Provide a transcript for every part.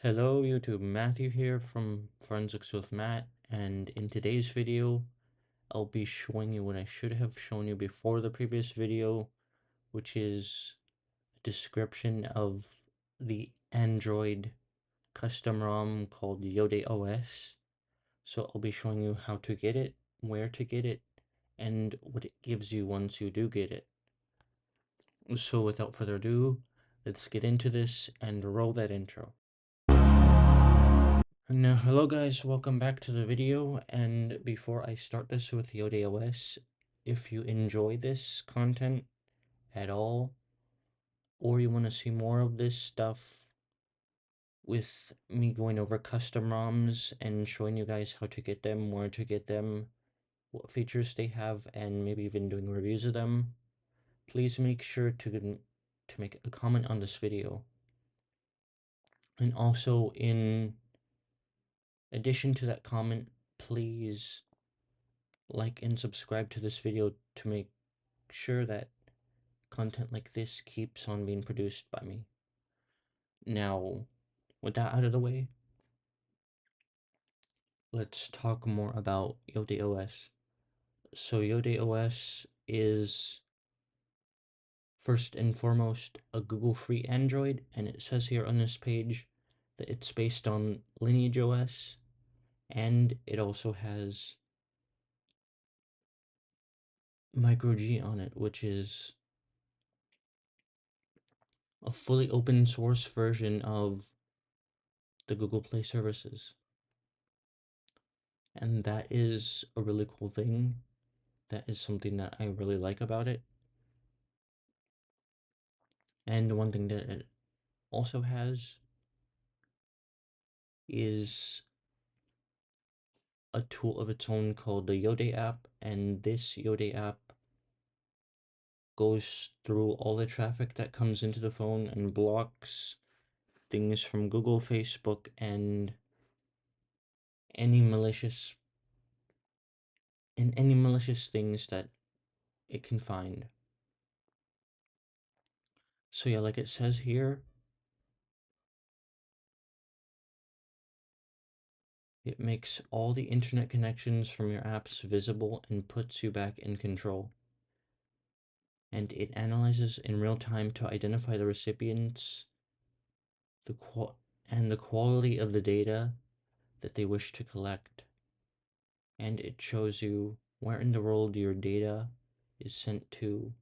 Hello YouTube, Matthew here from Forensics with Matt, and in today's video, I'll be showing you what I should have shown you before the previous video, which is a description of the Android custom ROM called IodeOS. So I'll be showing you how to get it, where to get it, and what it gives you once you do get it. So without further ado, let's get into this and roll that intro. Now, hello guys, welcome back to the video, and before I start this with the AudioFX, if you enjoy this content at all, or you want to see more of this stuff with me going over custom ROMs and showing you guys how to get them, where to get them, what features they have, and maybe even doing reviews of them, please make sure to make a comment on this video. And also, in addition to that comment, please like and subscribe to this video to make sure that content like this keeps on being produced by me. Now, with that out of the way, let's talk more about IodéOS. So IodéOS is first and foremost a Google free Android, and it says here on this page that it's based on leakage, and it also has micro G on it, which is a fully open source version of the Google Play services. And that is a really cool thing. That is something that I really like about it. And one thing that it also has is a tool of its own called the Iodé app, and this Iodé app goes through all the traffic that comes into the phone and blocks things from Google, Facebook, and any malicious things that it can find. So yeah, like it says here, it makes all the internet connections from your apps visible and puts you back in control. And it analyzes in real time to identify the recipients, the quality of the data that they wish to collect. And it shows you where in the world your data is sent to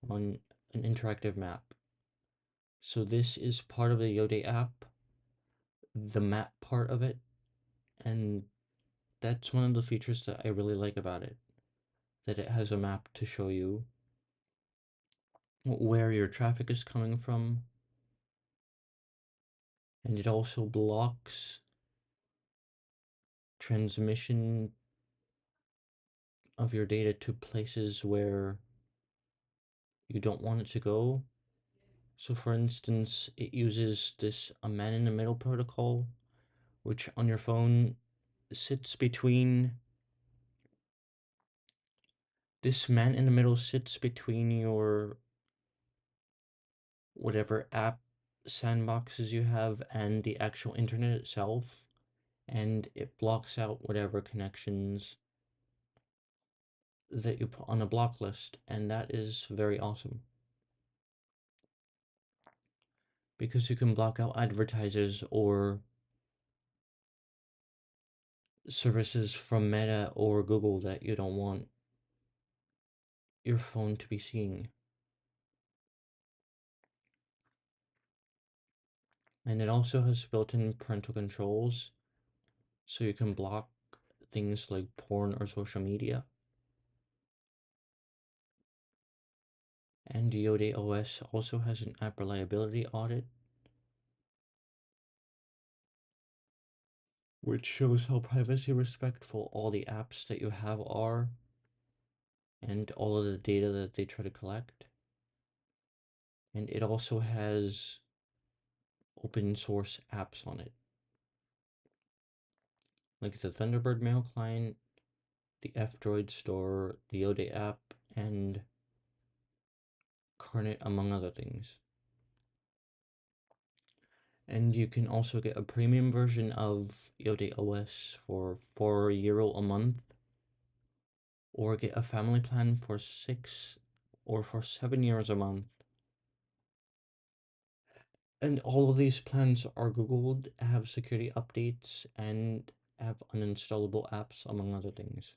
on an interactive map. So this is part of the Iodé app, the map part of it, and that's one of the features that I really like about it, that it has a map to show you where your traffic is coming from, and it also blocks transmission of your data to places where you don't want it to go. So for instance, it uses this a man in the middle protocol, which on your phone sits between your whatever app sandboxes you have and the actual internet itself, and it blocks out whatever connections that you put on a block list, and that is very awesome. Because you can block out advertisers or services from Meta or Google that you don't want your phone to be seeing. And it also has built-in parental controls, so you can block things like porn or social media. And IodéOS also has an app reliability audit, which shows how privacy respectful all the apps that you have are, and all of the data that they try to collect. And it also has open source apps on it, like the Thunderbird mail client, the F-Droid store, the Iodé app, and Carnet, among other things. And you can also get a premium version of IodeOS for €4 a month, or get a family plan for 6 or for €7 a month. And all of these plans are Googled, have security updates, and have uninstallable apps, among other things.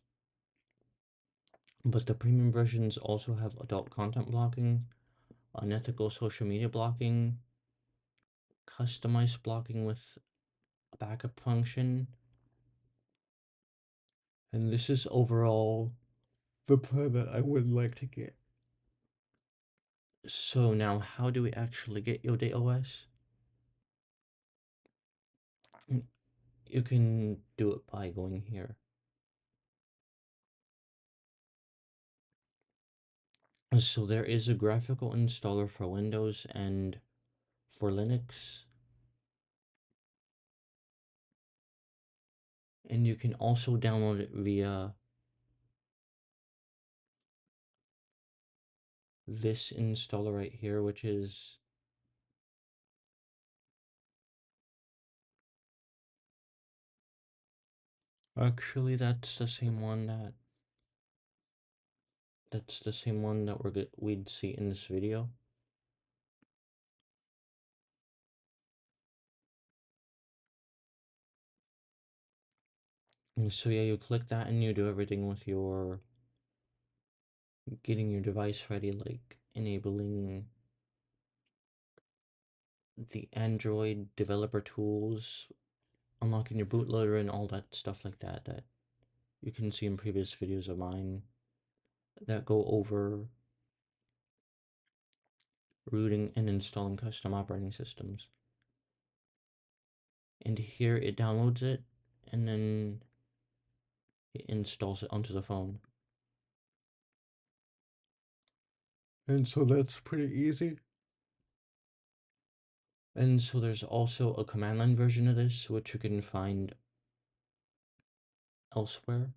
But the premium versions also have adult content blocking, unethical social media blocking, customized blocking with a backup function, and this is overall the plan that I would like to get. So now, how do we actually get IodéOS? You can do it by going here. So there is a graphical installer for Windows and for Linux. And you can also download it via this installer right here, which is actually that's the same one that we'd see in this video. And so yeah, you click that and you do everything with your getting your device ready, like enabling the Android developer tools, unlocking your bootloader, and all that stuff like that you can see in previous videos of mine that go over rooting and installing custom operating systems. And here it downloads it and then it installs it onto the phone. And so that's pretty easy. And so there's also a command line version of this, which you can find elsewhere.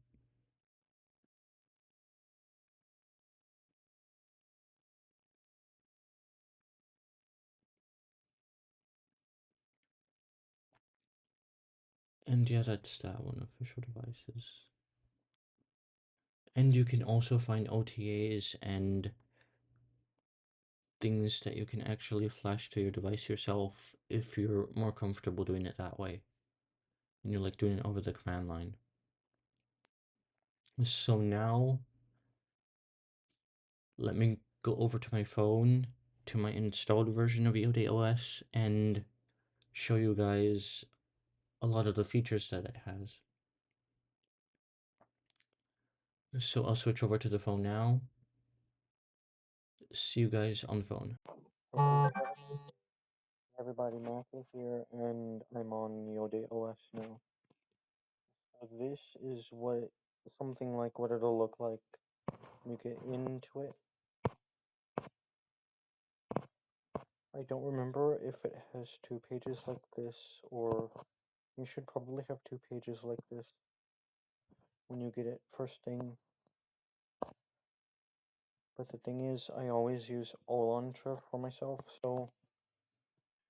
And yeah, that's that one, official devices. And you can also find OTAs and things that you can actually flash to your device yourself if you're more comfortable doing it that way. And you're like doing it over the command line. So now, let me go over to my phone, to my installed version of IodéOS, and show you guys a lot of the features that it has. So I'll switch over to the phone now. See you guys on the phone. Everybody, Matthew here, and I'm on IodeOS now. So this is something like what it'll look like when you get into it. I don't remember if it has 2 pages like this, or you should probably have 2 pages like this when you get it first thing. But the thing is, I always use Olantra for myself, so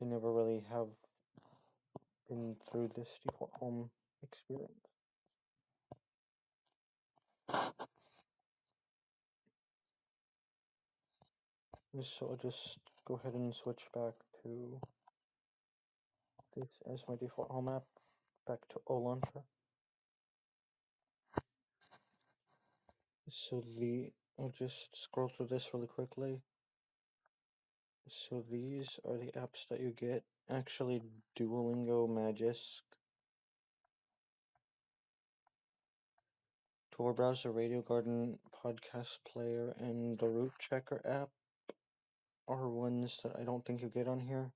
I never really have been through this default home experience. So I'll just go ahead and switch back to this as my default home app, back to Olantra. So I'll just scroll through this really quickly. So these are the apps that you get. Actually, Duolingo, Magisk, Tor Browser, Radio Garden, Podcast Player, and the Route Checker app are ones that I don't think you get on here.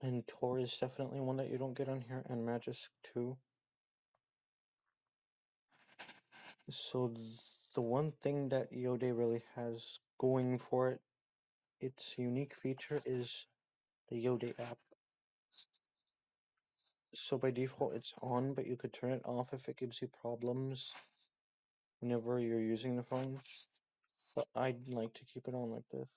And Tor is definitely one that you don't get on here, and Magisk too. So the one thing that Iodé really has going for it, its unique feature, is the Iodé app. So by default it's on, but you could turn it off if it gives you problems whenever you're using the phone. But I'd like to keep it on like this.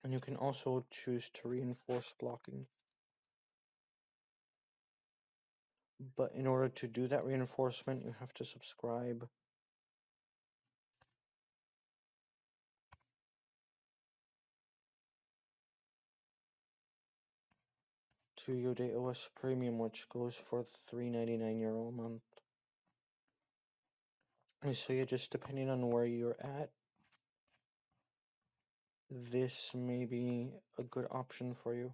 And you can also choose to reinforce blocking. But in order to do that reinforcement, you have to subscribe. To IodeOS Premium, which goes for €3.99 a month. And so yeah, just depending on where you're at, this may be a good option for you.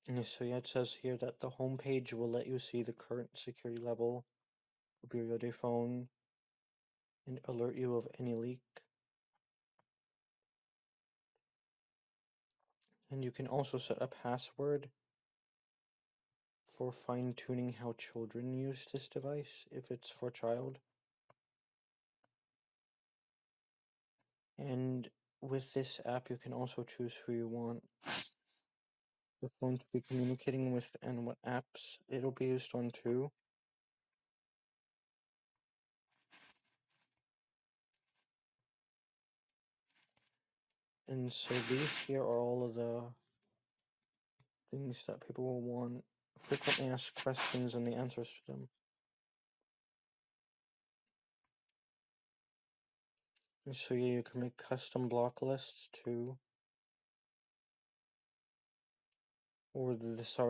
And so yeah, it says here that the home page will let you see the current security level of your Iodé phone and alert you of any leak. And you can also set a password for fine-tuning how children use this device if it's for a child. And with this app, you can also choose who you want the phone to be communicating with and what apps it'll be used on too. And so these here are all of the things that people will want, frequently asked questions and the answers to them. And so yeah, you can make custom block lists too. Or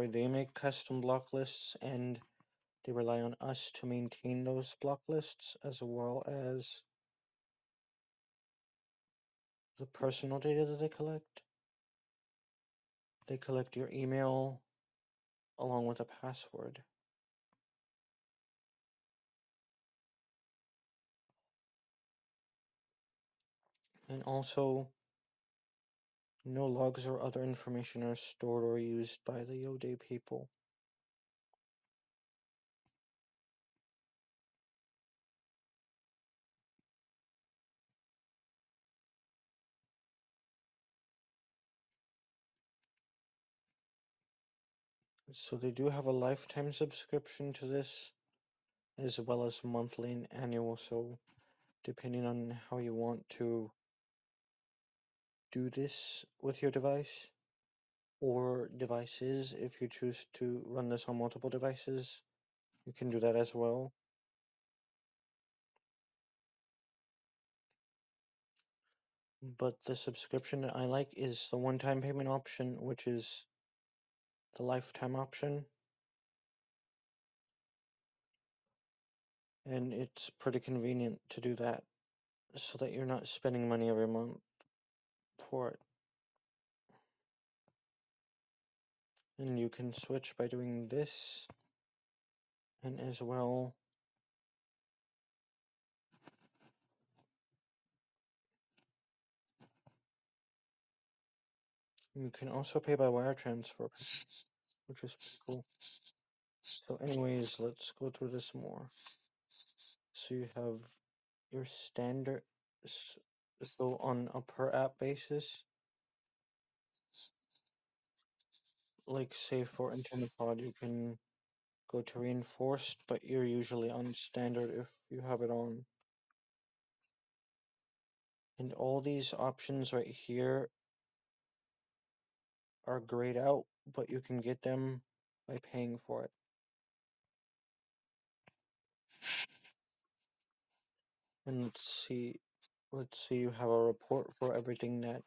they make custom block lists and they rely on us to maintain those block lists as well as the personal data that they collect. They collect your email along with a password. And also, no logs or other information are stored or used by the Iodé people. So they do have a lifetime subscription to this, as well as monthly and annual, so depending on how you want to do this with your device, or devices, if you choose to run this on multiple devices, you can do that as well. But the subscription that I like is the one-time payment option, which is the lifetime option. And it's pretty convenient to do that so that you're not spending money every month for it. And you can switch by doing this, and as well you can also pay by wire transfer, which is pretty cool. So anyways, let's go through this more. So you have your standard, so on a per app basis, like say for IntermitPod, you can go to reinforced, but you're usually on standard if you have it on. And all these options right here are grayed out, but you can get them by paying for it. And let's see you have a report for everything that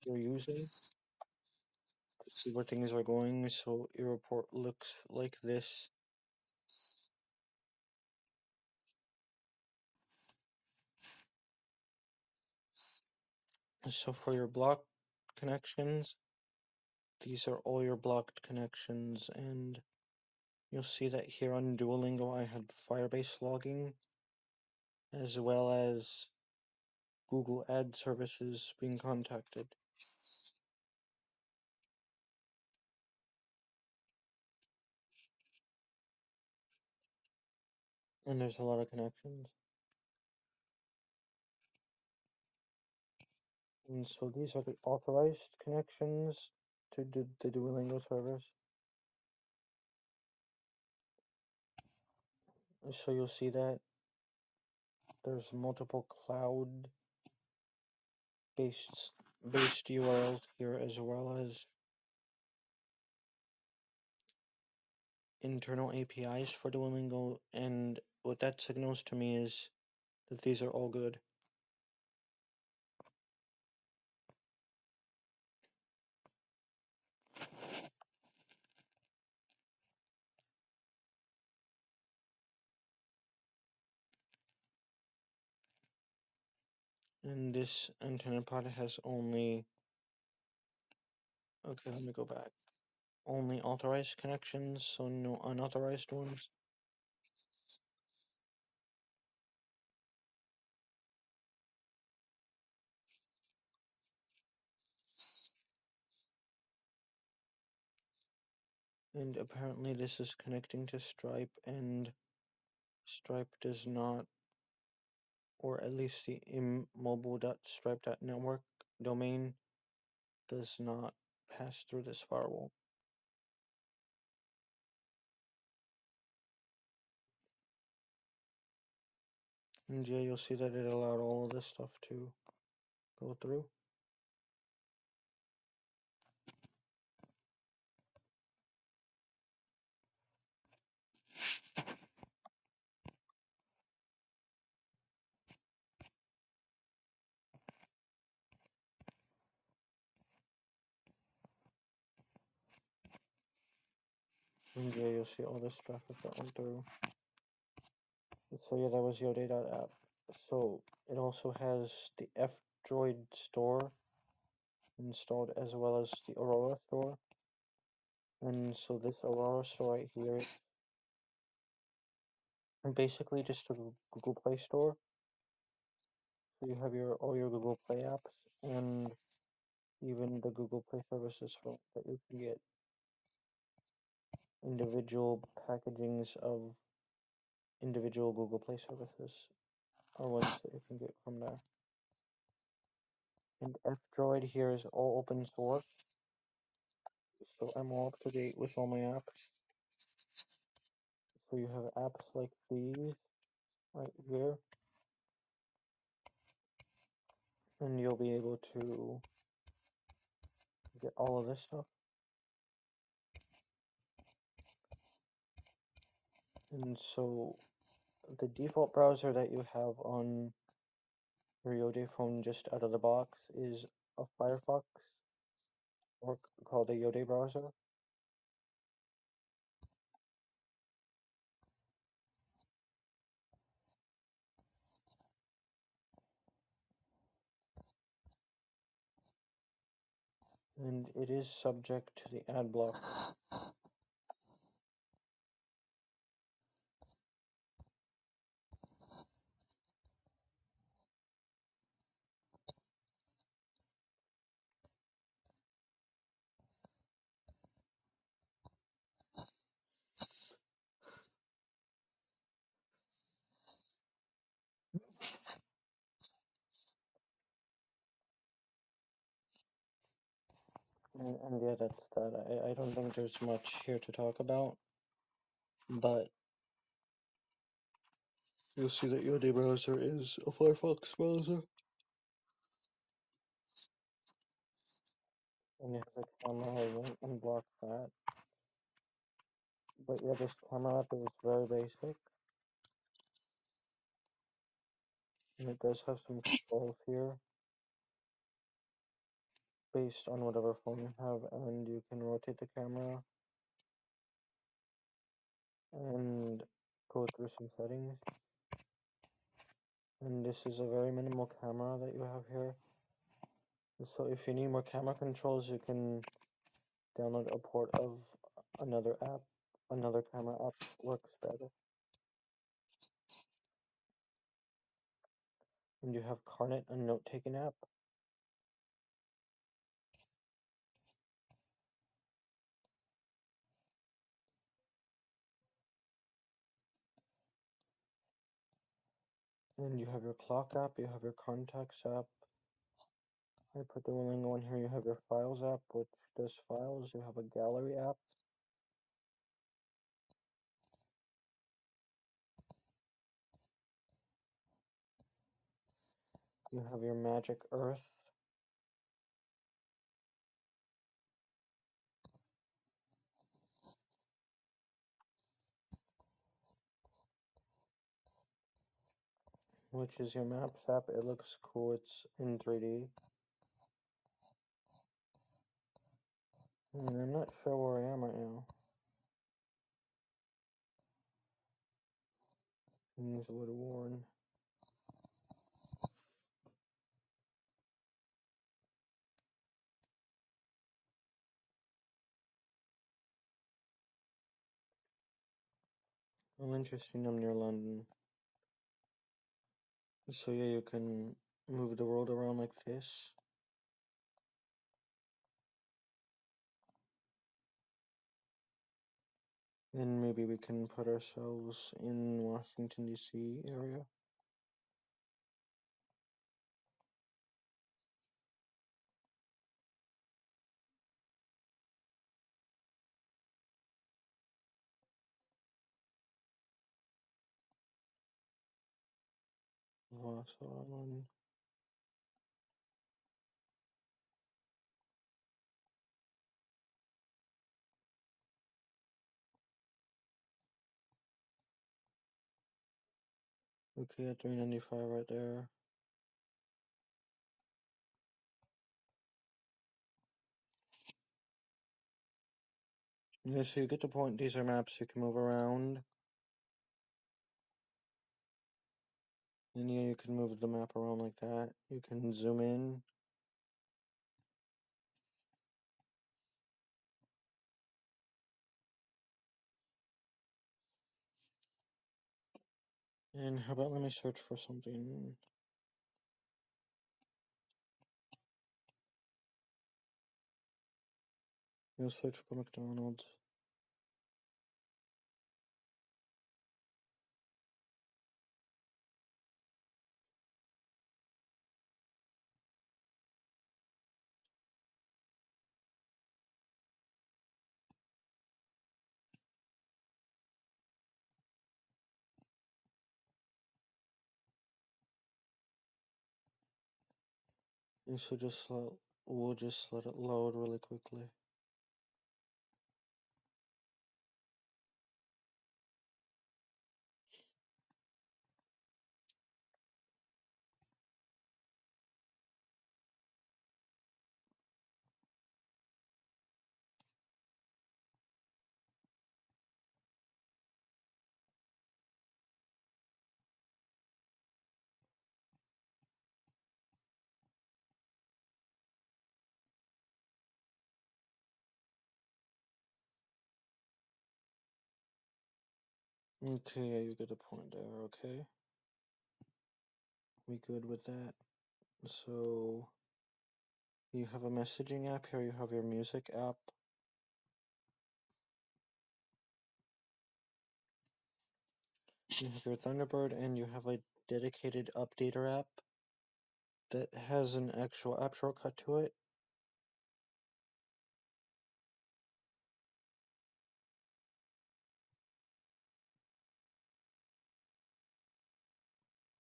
you're using. See where things are going, so your report looks like this. So for your blocked connections, these are all your blocked connections, and you'll see that here on Duolingo I had Firebase logging, as well as Google Ad services being contacted. And there's a lot of connections. And so these are the authorized connections to the Duolingo servers. So you'll see that There's multiple cloud-based URLs here, as well as internal APIs for Duolingo, and what that signals to me is that these are all good. And this antenna pod has only, okay, let me go back. Only authorized connections, so no unauthorized ones. And apparently this is connecting to Stripe, and Stripe does not, or at least the immobile.stripe.network domain does not pass through this firewall. And yeah, you'll see that it allowed all of this stuff to go through. And yeah, you'll see all this traffic that went through. So yeah, that was Iodé.app. So it also has the F-Droid store installed, as well as the Aurora store. And so this Aurora store right here is basically just a Google Play store. So you have all your Google Play apps, and even the Google Play services that you can get individual packagings of individual Google Play services are ones that you can get from there. And F-Droid here is all open source, so I'm all up to date with all my apps. So you have apps like these right here, and you'll be able to get all of this stuff. And so the default browser that you have on your Iodé phone just out of the box is a Firefox, or called a Iodé browser. And it is subject to the ad blocker. And yeah, that's that. I don't think there's much here to talk about, but you'll see that Iodé browser is a Firefox browser. And it has a camera, I won't unblock that. But yeah, this camera app is very basic. And it does have some controls here based on whatever phone you have, and you can rotate the camera and go through some settings. And this is a very minimal camera that you have here. So if you need more camera controls, you can download a port of another app, another camera app works better. And you have Carnet, a note-taking app. And you have your clock app, you have your contacts app. I put the Duolingo in here. You have your files app, which does files. You have a gallery app. You have your magic earth. Which is your Maps app. It looks cool. It's in 3D. And I'm not sure where I am right now. Things would have worn. Oh, interesting. I'm near London. So yeah, you can move the world around like this. And maybe we can put ourselves in Washington, D.C. area. Oh, so I'm on. Okay, at 395 right there. Yeah, so you get the point. These are maps you can move around. And yeah, you can move the map around like that. You can zoom in. And how about let me search for something. You'll search for McDonald's. And so we'll just let it load really quickly. Okay, yeah, you get a point there, okay. We good with that? So you have a messaging app here, you have your music app. You have your Thunderbird, and you have a dedicated updater app that has an actual app shortcut to it.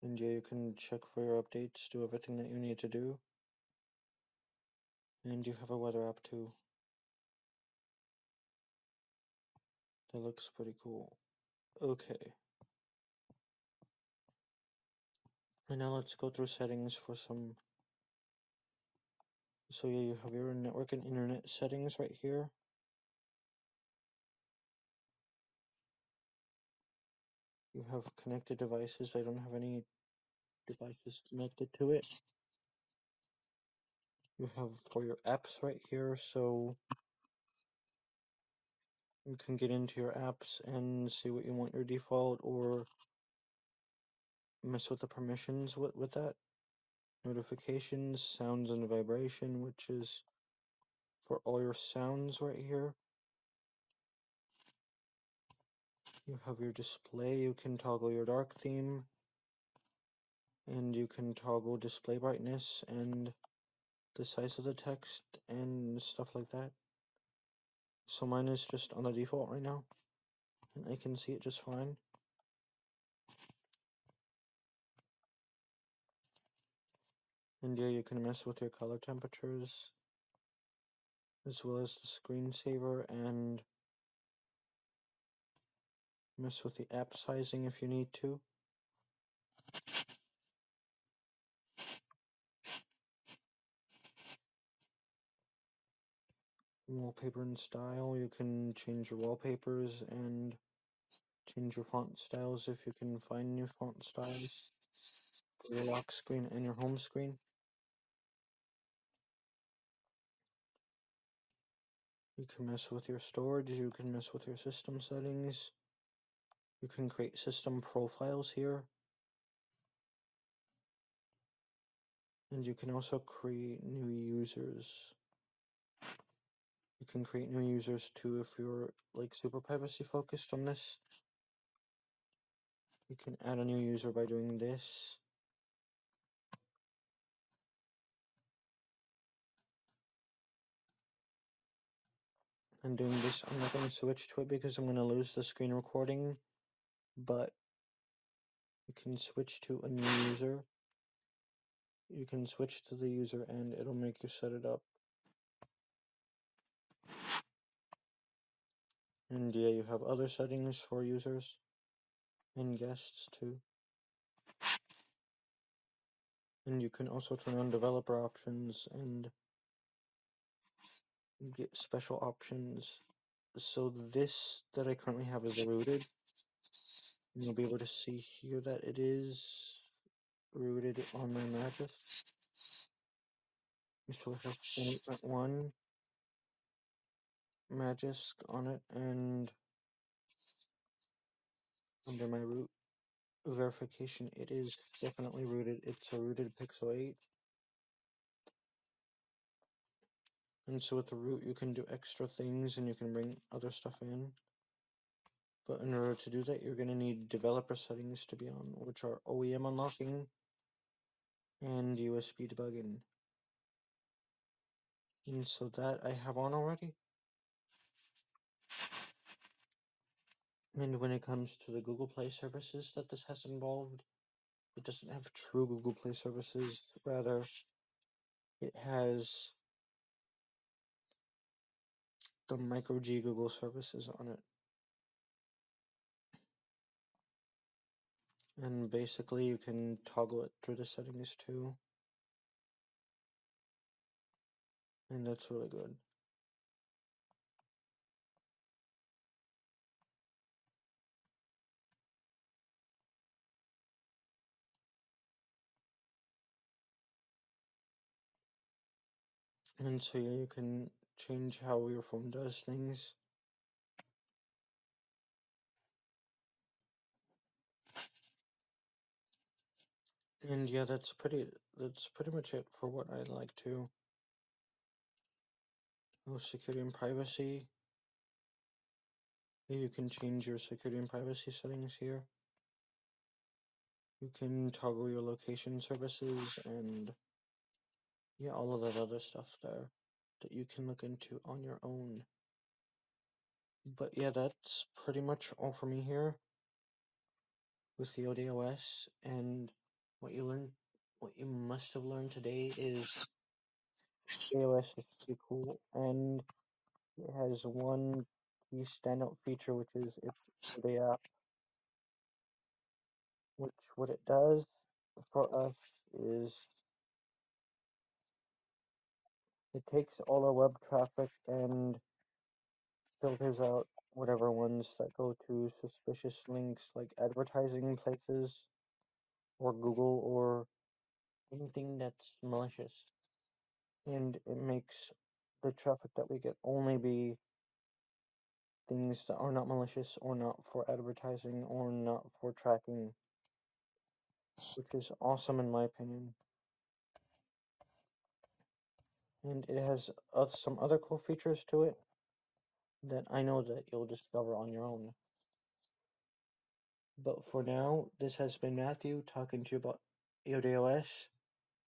And yeah, you can check for your updates, do everything that you need to do. And you have a weather app too. That looks pretty cool. Okay. And now let's go through settings for some. So yeah, you have your network and internet settings right here. You have connected devices. I don't have any devices connected to it. You have for your apps right here, so you can get into your apps and see what you want your default or mess with the permissions with that. Notifications, sounds and vibration, which is for all your sounds right here. You have your display, you can toggle your dark theme, and you can toggle display brightness and the size of the text and stuff like that. So mine is just on the default right now, and I can see it just fine. And yeah, you can mess with your color temperatures, as well as the screensaver, and mess with the app sizing if you need to. Wallpaper and style, you can change your wallpapers and change your font styles if you can find new font styles for your lock screen and your home screen. You can mess with your storage, you can mess with your system settings. You can create system profiles here. And you can also create new users. You can create new users too if you're like super privacy focused on this. You can add a new user by doing this. And doing this, I'm not going to switch to it because I'm going to lose the screen recording, but you can switch to a new user. You can switch to the user and it'll make you set it up. And yeah, you have other settings for users and guests too. And you can also turn on developer options and get special options. So this that I currently have is rooted. And you'll be able to see here that it is rooted on my mattress. So it has 8.1 Magisk on it, and under my root verification, it is definitely rooted. It's a rooted Pixel 8. And so with the root, you can do extra things and you can bring other stuff in. But in order to do that, you're going to need developer settings to be on, which are OEM unlocking and USB debugging. And so that I have on already. And when it comes to the Google Play services that this has involved, it doesn't have true Google Play services. Rather, it has the micro G Google services on it. And basically, you can toggle it through the settings too. And that's really good. And so yeah, you can change how your phone does things. And yeah, that's pretty much it for what I like to. Oh, security and privacy. Yeah, you can change your security and privacy settings here. You can toggle your location services and yeah, all of that other stuff there that you can look into on your own. But yeah, that's pretty much all for me here with the AudioOS. And what you must have learned today is AudioOS is pretty cool, and it has one key standout feature, which is it's the app. Which what it does for us is it takes all our web traffic and filters out whatever ones that go to suspicious links like advertising places or Google or anything that's malicious. And it makes the traffic that we get only be things that are not malicious or not for advertising or not for tracking, which is awesome in my opinion. And it has some other cool features to it that I know that you'll discover on your own. But for now, this has been Matthew talking to you about IodeOS.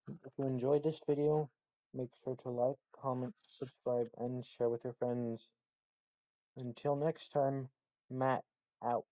If you enjoyed this video, make sure to like, comment, subscribe, and share with your friends. Until next time, Matt out.